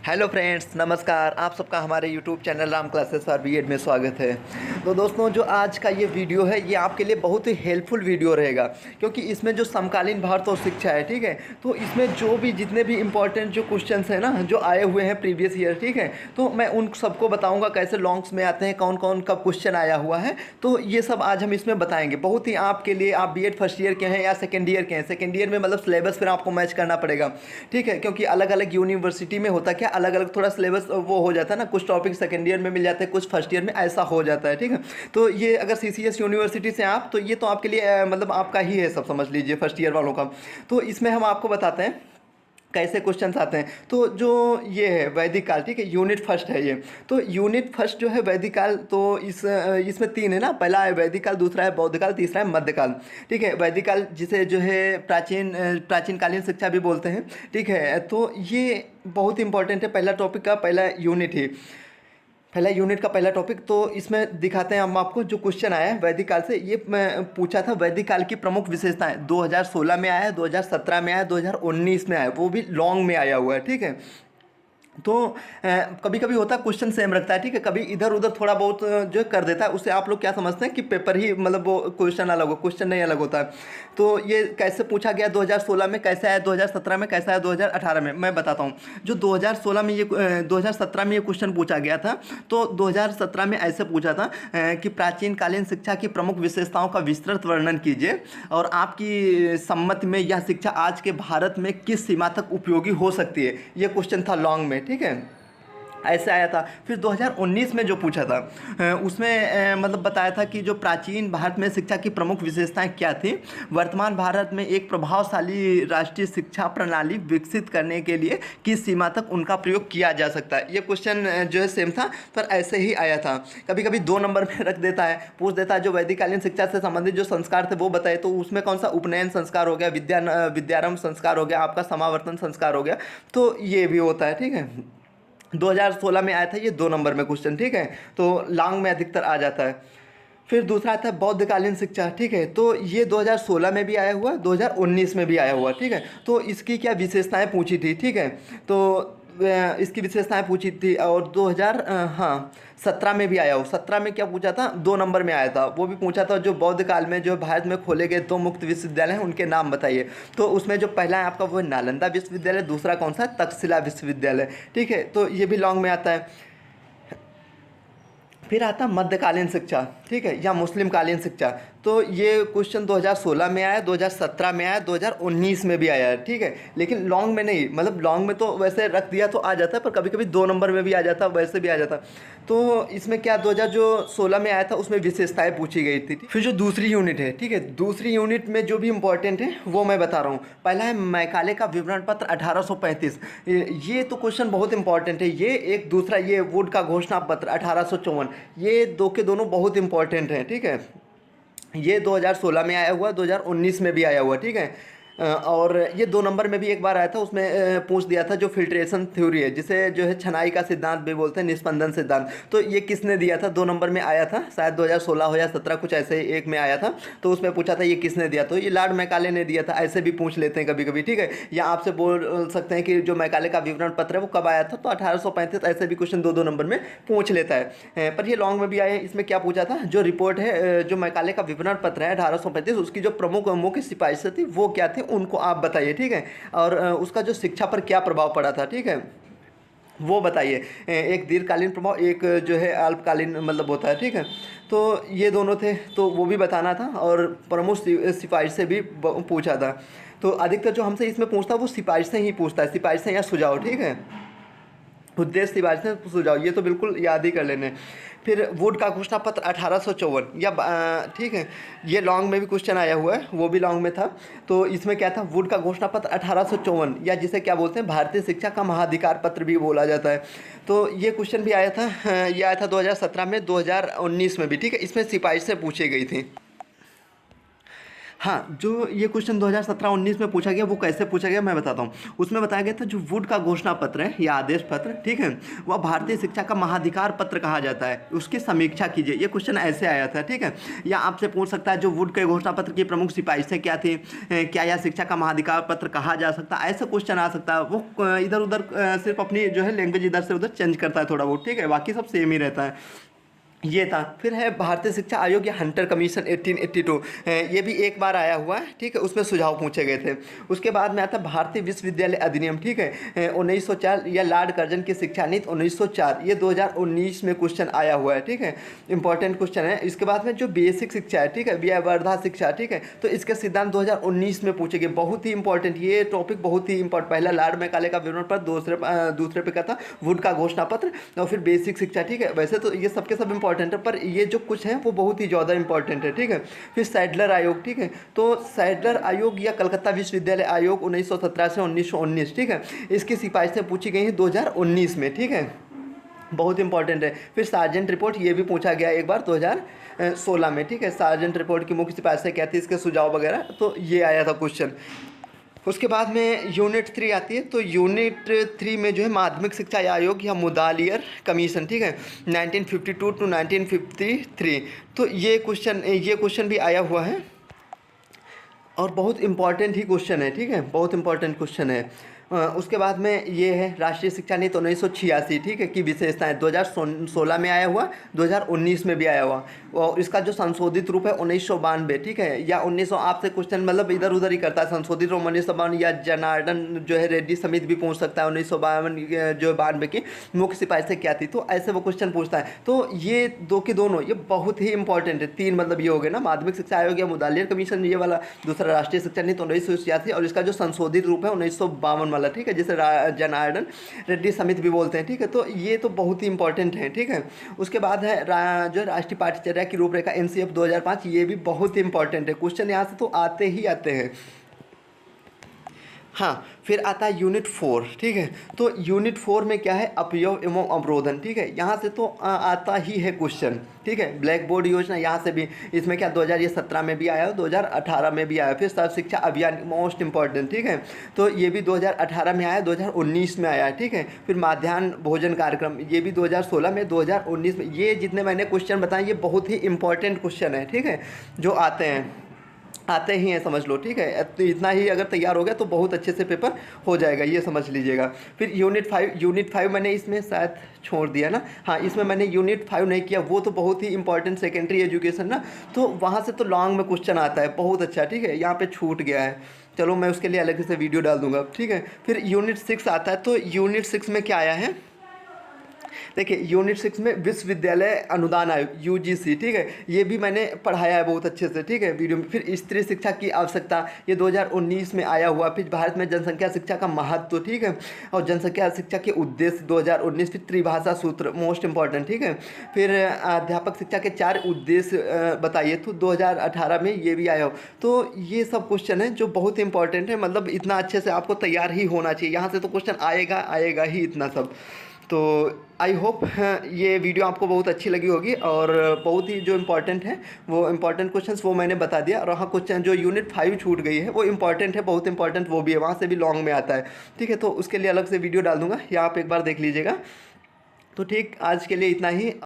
Hello friends, नमस्कार। आप सबका हमारे YouTube channel Ram classes for B Ed में स्वागत है। तो दोस्तों, जो आज का ये वीडियो है ये आपके लिए बहुत ही हेल्पफुल वीडियो रहेगा, क्योंकि इसमें जो समकालीन भारत और शिक्षा है, ठीक है, तो इसमें जो भी जितने भी इम्पोर्टेंट जो क्वेश्चंस हैं ना, जो आए हुए हैं प्रीवियस ईयर, ठीक है, तो मैं उन सबको बताऊँगा कैसे लॉन्ग्स में आते हैं, कौन कौन कब क्वेश्चन आया हुआ है। तो ये सब आज हम इसमें बताएंगे। बहुत ही आपके लिए, आप बीएड फर्स्ट ईयर के हैं या सेकेंड ईयर के हैं, सेकेंड ईयर में मतलब सिलेबस फिर आपको मैच करना पड़ेगा, ठीक है, क्योंकि अलग अलग यूनिवर्सिटी में होता क्या, अलग अलग थोड़ा सिलेबस वो हो जाता है ना, कुछ टॉपिक सेकंड ईयर में मिल जाते हैं, कुछ फर्स्ट ईयर में, ऐसा हो जाता है, ठीक है। तो ये अगर सीसीएस यूनिवर्सिटी से आप, तो ये तो आपके लिए मतलब आपका ही है, सब समझ लीजिए, फर्स्ट ईयर वालों का। तो इसमें हम आपको बताते हैं कैसे क्वेश्चंस आते हैं। तो जो ये है वैदिक काल, ठीक है, यूनिट फर्स्ट है ये। तो यूनिट फर्स्ट जो है वैदिक काल, तो इसमें तीन है ना, पहला है वैदिक काल, दूसरा है बौद्ध काल, तीसरा है मध्यकाल, ठीक है। वैदिक काल जिसे जो है प्राचीन कालीन शिक्षा भी बोलते हैं, ठीक है। तो ये बहुत इंपॉर्टेंट है, पहला टॉपिक का पहला यूनिट ही, पहला यूनिट का पहला टॉपिक। तो इसमें दिखाते हैं हम आपको जो क्वेश्चन आया है वैदिक काल से। ये मैं पूछा था वैदिक काल की प्रमुख विशेषताएं, 2016 में आया है, 2017 में आया है, 2019 में आया है, वो भी लॉन्ग में आया हुआ है, ठीक है। तो कभी कभी होता है क्वेश्चन सेम रखता है, ठीक है, कभी इधर उधर थोड़ा बहुत जो कर देता है, उससे आप लोग क्या समझते हैं कि पेपर ही मतलब वो क्वेश्चन अलग हो, क्वेश्चन नहीं अलग होता है। तो ये कैसे पूछा गया 2016 में, कैसे आया 2017 में, कैसे आया 2018 में, मैं बताता हूँ। जो 2016 में ये 2017 में ये क्वेश्चन पूछा गया था, तो 2017 में ऐसे पूछा था कि प्राचीन कालीन शिक्षा की प्रमुख विशेषताओं का विस्तृत वर्णन कीजिए और आपकी सम्मति में यह शिक्षा आज के भारत में किस सीमा तक उपयोगी हो सकती है। ये क्वेश्चन था लॉन्ग में, ठीक है, ऐसे आया था। फिर 2019 में जो पूछा था उसमें मतलब बताया था कि जो प्राचीन भारत में शिक्षा की प्रमुख विशेषताएं क्या थी, वर्तमान भारत में एक प्रभावशाली राष्ट्रीय शिक्षा प्रणाली विकसित करने के लिए किस सीमा तक उनका प्रयोग किया जा सकता है। ये क्वेश्चन जो है सेम था, पर ऐसे ही आया था। कभी कभी 2 नंबर में रख देता है, पूछ देता है जो वैदिककालीन शिक्षा से संबंधित जो संस्कार थे वो बताए, तो उसमें कौन सा उपनयन संस्कार हो गया, विद्यारंभ संस्कार हो गया, आपका समावर्तन संस्कार हो गया, तो ये भी होता है, ठीक है। 2016 में आया था ये 2 नंबर में क्वेश्चन, ठीक है, तो लॉन्ग में अधिकतर आ जाता है। फिर दूसरा आता है बौद्धकालीन शिक्षा, ठीक है, तो ये 2016 में भी आया हुआ, 2019 में भी आया हुआ, ठीक है। तो इसकी क्या विशेषताएं पूछी थी, ठीक है, तो इसकी विशेषताएं पूछी थी। और 2017 में भी आया हो, 17 में क्या पूछा था, 2 नंबर में आया था, वो भी पूछा था जो बौद्ध काल में जो भारत में खोले गए 2 मुक्त विश्वविद्यालय हैं उनके नाम बताइए। तो उसमें जो पहला है आपका वो है नालंदा विश्वविद्यालय, दूसरा कौन सा है, तक्षशिला विश्वविद्यालय, ठीक है, तो ये भी लॉन्ग में आता है। फिर आता मध्यकालीन शिक्षा, ठीक है, या मुस्लिम कालीन शिक्षा। तो ये क्वेश्चन 2016 में आया, 2017 में आया, 2019 में भी आया है, ठीक है, लेकिन लॉन्ग में नहीं, मतलब लॉन्ग में तो वैसे रख दिया तो आ जाता है, पर कभी कभी 2 नंबर में भी आ जाता, वैसे भी आ जाता। तो इसमें क्या 2016 में आया था उसमें विशेषताएं पूछी गई थी। फिर जो दूसरी यूनिट है, ठीक है, दूसरी यूनिट में जो भी इंपॉर्टेंट है वो मैं बता रहा हूँ। पहला है मैकाले का विवरण पत्र 1835, ये तो क्वेश्चन बहुत इंपॉर्टेंट है। ये एक दूसरा ये वुड का घोषणा पत्र 1854, ये दो के दोनों बहुत इंपॉर्टेंट हैं, ठीक है। ये 2016 में आया हुआ, 2019 में भी आया हुआ, ठीक है। और ये 2 नंबर में भी एक बार आया था, उसमें पूछ दिया था जो फिल्ट्रेशन थ्योरी है, जिसे जो है छनाई का सिद्धांत भी बोलते हैं, निस्पंदन सिद्धांत। तो ये किसने दिया था, 2 नंबर में आया था, शायद 2016 हो या 17 कुछ ऐसे ही एक में आया था। तो उसमें पूछा था ये किसने दिया, तो ये लॉर्ड मैकाले ने दिया था। ऐसे भी पूछ लेते हैं कभी कभी, ठीक है, या आपसे बोल सकते हैं कि जो मैकाले का विवरण पत्र है वो कब आया था, तो 1835। ऐसे भी क्वेश्चन 2 नंबर में पूछ लेता है। पर ये लॉन्ग में भी आए। इसमें क्या पूछा था, जो रिपोर्ट है जो मैकाले का विवरण पत्र है 1835, उसकी जो प्रमुख मुख्य सिफारिशें थी वो क्या थी, उनको आप बताइए, ठीक है, और उसका जो शिक्षा पर क्या प्रभाव पड़ा था, ठीक है, वो बताइए। एक दीर्घकालीन प्रभाव, एक जो है अल्पकालीन मतलब होता है, ठीक है। तो ये दोनों थे, तो वो भी बताना था, और प्रमुख सिफारिशें भी पूछा था। तो अधिकतर जो हमसे इसमें पूछता है वो सिफारिशें ही पूछता है, सिफारिशें या सुझाव, ठीक है, उद्देश्य सिफारिशें सुझाव, ये तो बिल्कुल याद ही कर लेने। फिर वुड का घोषणा पत्र 1854, या ठीक है, ये लॉन्ग में भी क्वेश्चन आया हुआ है, वो भी लॉन्ग में था। तो इसमें क्या था, वुड का घोषणा पत्र 1854, या जिसे क्या बोलते हैं भारतीय शिक्षा का महाधिकार पत्र भी बोला जाता है। तो ये क्वेश्चन भी आया था, ये आया था 2017 में, 2019 में भी, ठीक है। इसमें सिफारिशें पूछी गई थी। हाँ, जो ये क्वेश्चन 2017-19 में पूछा गया वो कैसे पूछा गया मैं बताता हूँ। उसमें बताया गया था जो वुड का घोषणा पत्र है या आदेश पत्र, ठीक है, वह भारतीय शिक्षा का महाधिकार पत्र कहा जाता है, उसकी समीक्षा कीजिए। ये क्वेश्चन ऐसे आया था, ठीक है। या आपसे पूछ सकता है जो वुड के घोषणा पत्र की प्रमुख सिफारिशें क्या थी, क्या यह शिक्षा का महाधिकार पत्र कहा जा सकता है, ऐसा क्वेश्चन आ सकता है। वो इधर उधर सिर्फ अपनी जो है लैंग्वेज इधर से उधर चेंज करता है थोड़ा बहुत, ठीक है, बाकी सब सेम ही रहता है। ये था। फिर है भारतीय शिक्षा आयोग या हंटर कमीशन 1882, ये भी एक बार आया हुआ है, ठीक है, उसमें सुझाव पूछे गए थे। उसके बाद में आता भारतीय विश्वविद्यालय अधिनियम, ठीक है, 1904 या लॉर्ड कर्जन की शिक्षा नीति 1904, ये 2019 में क्वेश्चन आया हुआ है, ठीक है, इंपॉर्टेंट क्वेश्चन है। इसके बाद में जो बेसिक शिक्षा है, ठीक है, व्यवहार्यता शिक्षा, ठीक है, तो इसके सिद्धांत 2019 में पूछे गए, बहुत ही इंपॉर्टेंट ये टॉपिक, बहुत ही इंपॉर्टेंट। पहला लॉर्ड मैकाले का विवरण पर, दूसरे पे क्या था, वुड का घोषणा पत्र, और फिर बेसिक शिक्षा, ठीक है। वैसे तो ये सबके सब इंपॉर्टेंट है, पर ये जो कुछ है वो बहुत ही ज़्यादा इंपॉर्टेंट है, ठीक है। फिर सैडलर आयोग, ठीक है, तो सैडलर आयोग या कलकत्ता विश्वविद्यालय आयोग 1917 से 1919, ठीक है, इसकी सिफारिशें पूछी गई हैं 2019 में, ठीक है, बहुत इंपॉर्टेंट है। फिर सार्जेंट रिपोर्ट, ये भी पूछा गया एक बार 2016 में, ठीक है, सार्जेंट रिपोर्ट की मुख्य सिफारिशें क्या थी, इसके सुझाव वगैरह, तो ये आया था क्वेश्चन। उसके बाद में यूनिट 3 आती है, तो यूनिट 3 में जो है माध्यमिक शिक्षा आयोग या मुदालियर कमीशन, ठीक है, 1952 टू 1953, तो ये क्वेश्चन भी आया हुआ है और बहुत इंपॉर्टेंट ही क्वेश्चन है, ठीक है, बहुत इंपॉर्टेंट क्वेश्चन है। उसके बाद में ये है राष्ट्रीय शिक्षा नीति 1986, ठीक है, की विशेषताएं, 2016 में आया हुआ, 2019 में भी आया हुआ, और इसका जो संशोधित रूप है 1992, ठीक है, या 1900, आपसे क्वेश्चन मतलब इधर उधर ही करता है, संशोधित रूप 1952, या जनार्दन जो है रेड्डी समित भी पूछ सकता है 1952 जो 92 की मुख्य सिफारिशें क्या थी, तो ऐसे वो क्वेश्चन पूछता है। तो ये दो के दोनों ये बहुत ही इंपॉर्टेंट है, 3 मतलब ये हो गए ना, माध्यमिक शिक्षा आयोग या मुदालियर कमीशन ये वाला, दूसरा राष्ट्रीय शिक्षा नीति 1986, और इसका जो संशोधित रूप है 1952 वाला, ठीक है, जिसे जनार्दन रेड्डी समिति भी बोलते हैं, ठीक है, तो ये तो बहुत ही इंपॉर्टेंट है, ठीक है। उसके बाद है जो राष्ट्रीय पाठ्यचर्या की रूपरेखा NCF 2005, ये भी बहुत ही इंपॉर्टेंट है, क्वेश्चन यहाँ से तो आते ही आते हैं। हाँ, फिर आता है यूनिट 4, ठीक है, तो यूनिट 4 में क्या है, अपयोग एवं अवरोधन, ठीक है, यहाँ से तो आता ही है क्वेश्चन, ठीक है। ब्लैक बोर्ड योजना यहाँ से भी, इसमें क्या 2017 में भी आया, 2018 में भी आया। फिर सर्व शिक्षा अभियान मोस्ट इंपॉर्टेंट, ठीक है, तो ये भी 2018 में आया, 2019 में आया, ठीक है। फिर माध्याह्न भोजन कार्यक्रम, ये भी 2016 में, 2019 में। ये जितने मैंने क्वेश्चन बताए ये बहुत ही इंपॉर्टेंट क्वेश्चन है, ठीक है, जो आते ही हैं, समझ लो, ठीक है। तो इतना ही अगर तैयार हो गया तो बहुत अच्छे से पेपर हो जाएगा, ये समझ लीजिएगा। फिर यूनिट 5 मैंने इसमें शायद छोड़ दिया ना, हाँ, इसमें मैंने यूनिट 5 नहीं किया, वो तो बहुत ही इंपॉर्टेंट सेकेंडरी एजुकेशन ना, तो वहाँ से तो लॉन्ग में क्वेश्चन आता है, बहुत अच्छा, ठीक है, यहाँ पे छूट गया है, चलो मैं उसके लिए अलग से वीडियो डाल दूँगा, ठीक है। फिर यूनिट 6 आता है, तो यूनिट 6 में क्या आया है, देखिए यूनिट 6 में विश्वविद्यालय अनुदान आयोग UGC, ठीक है, ये भी मैंने पढ़ाया है बहुत अच्छे से, ठीक है, वीडियो में। फिर स्त्री शिक्षा की आवश्यकता, ये 2019 में आया हुआ। फिर भारत में जनसंख्या शिक्षा का महत्व, ठीक है, और जनसंख्या शिक्षा के उद्देश्य 2019। फिर त्रिभाषा सूत्र मोस्ट इंपॉर्टेंट, ठीक है। फिर अध्यापक शिक्षा के 4 उद्देश्य बताइए, तो 2018 में ये भी आया हो। तो ये सब क्वेश्चन है जो बहुत इंपॉर्टेंट है, मतलब इतना अच्छे से आपको तैयार ही होना चाहिए, यहाँ से तो क्वेश्चन आएगा ही इतना सब। तो आई होप ये वीडियो आपको बहुत अच्छी लगी होगी, और बहुत ही जो इम्पोर्टेंट है वो इम्पोर्टेंट क्वेश्चंस वो मैंने बता दिया। और हाँ, क्वेश्चन जो यूनिट 5 छूट गई है वो इम्पॉर्टेंट है, बहुत इंपॉर्टेंट वो भी है, वहाँ से भी लॉन्ग में आता है, ठीक है, तो उसके लिए अलग से वीडियो डाल दूँगा, या आप एक बार देख लीजिएगा। तो ठीक, आज के लिए इतना ही।